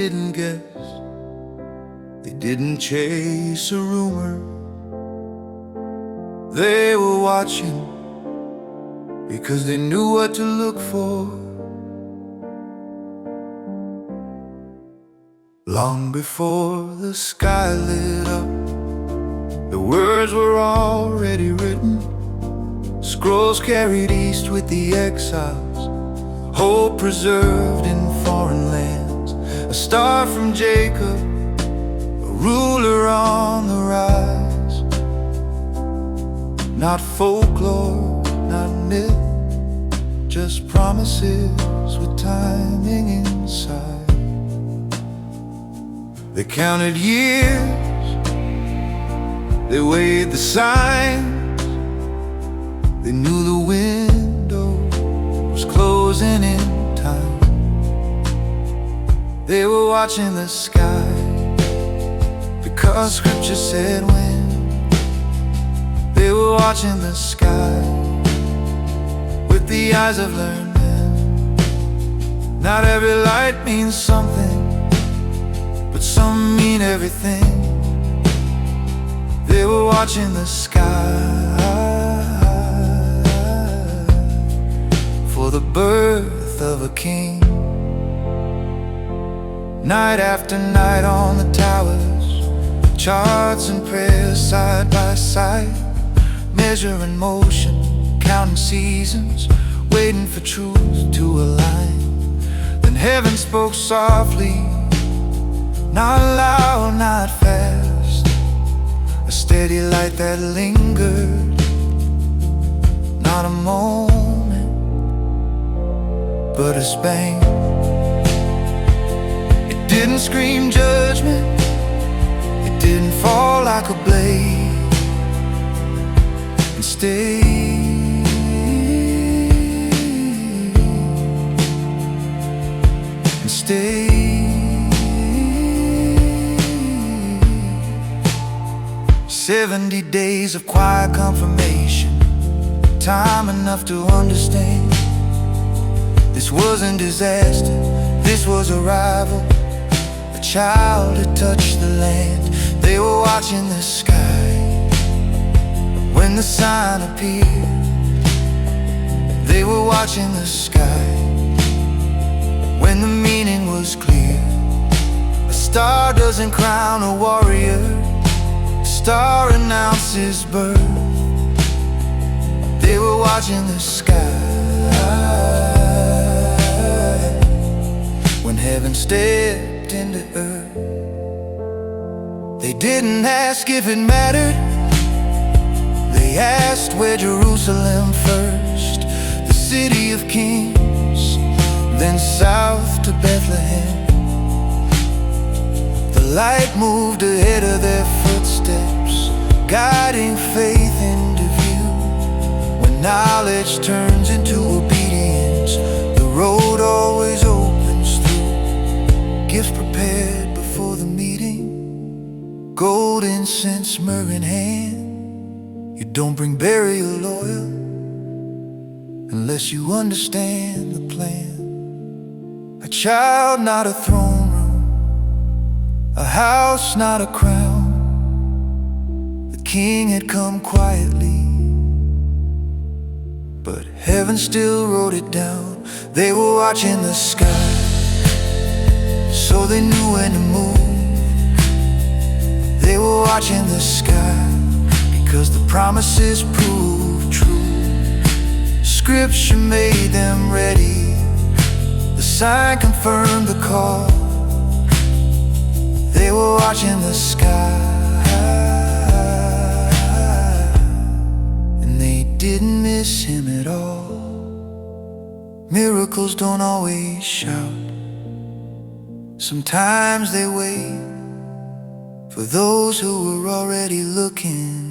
Didn't guess, they didn't chase a rumor. They were watching because they knew what to look for. Long before the sky lit up, the words were already written. Scrolls carried east with the exiles, hope preserved in foreign lands. A star from Jacob, a ruler on the rise. Not folklore, not myth, just promises with timing inside. They counted years, they weighed the signs. They knew the window was closing in time. They were watching the sky because scripture said when. They were watching the sky with the eyes of learned men. Not every light means something, but some mean everything. They were watching the sky for the birth of a king. Night after night on the towers, charts and prayers side by side, measuring motion, counting seasons, waiting for truth to align. Then heaven spoke softly, not loud, not fast. A steady light that lingered, not a moment, but a span. It didn't scream judgment, it didn't fall like a blade, and stayed, and stayed. 70 days of quiet confirmation, time enough to understand. This wasn't disaster, this was arrival. A child had touched the land. They were watching the sky when the sign appeared. They were watching the sky when the meaning was clear. A star doesn't crown a warrior, a star announces birth. They were watching the sky when heaven stepped into earth. They didn't ask if it mattered, they asked where Jerusalem first. The city of kings, then south to Bethlehem. The light moved ahead of their footsteps, guiding faith into view. When knowledge turns into obedience, the road always opens through. Gifts prepared before the meeting, gold, incense, myrrh in hand. You don't bring burial oil unless you understand the plan. A child, not a throne room, a house, not a crown. The king had come quietly, but heaven still wrote it down. They were watching the sky, so they knew when to move. They were watching the sky because the promises proved true. Scripture made them ready, the sign confirmed the call. They were watching the sky, and they didn't miss him at all. Miracles don't always shout, sometimes they wait for those who were already looking.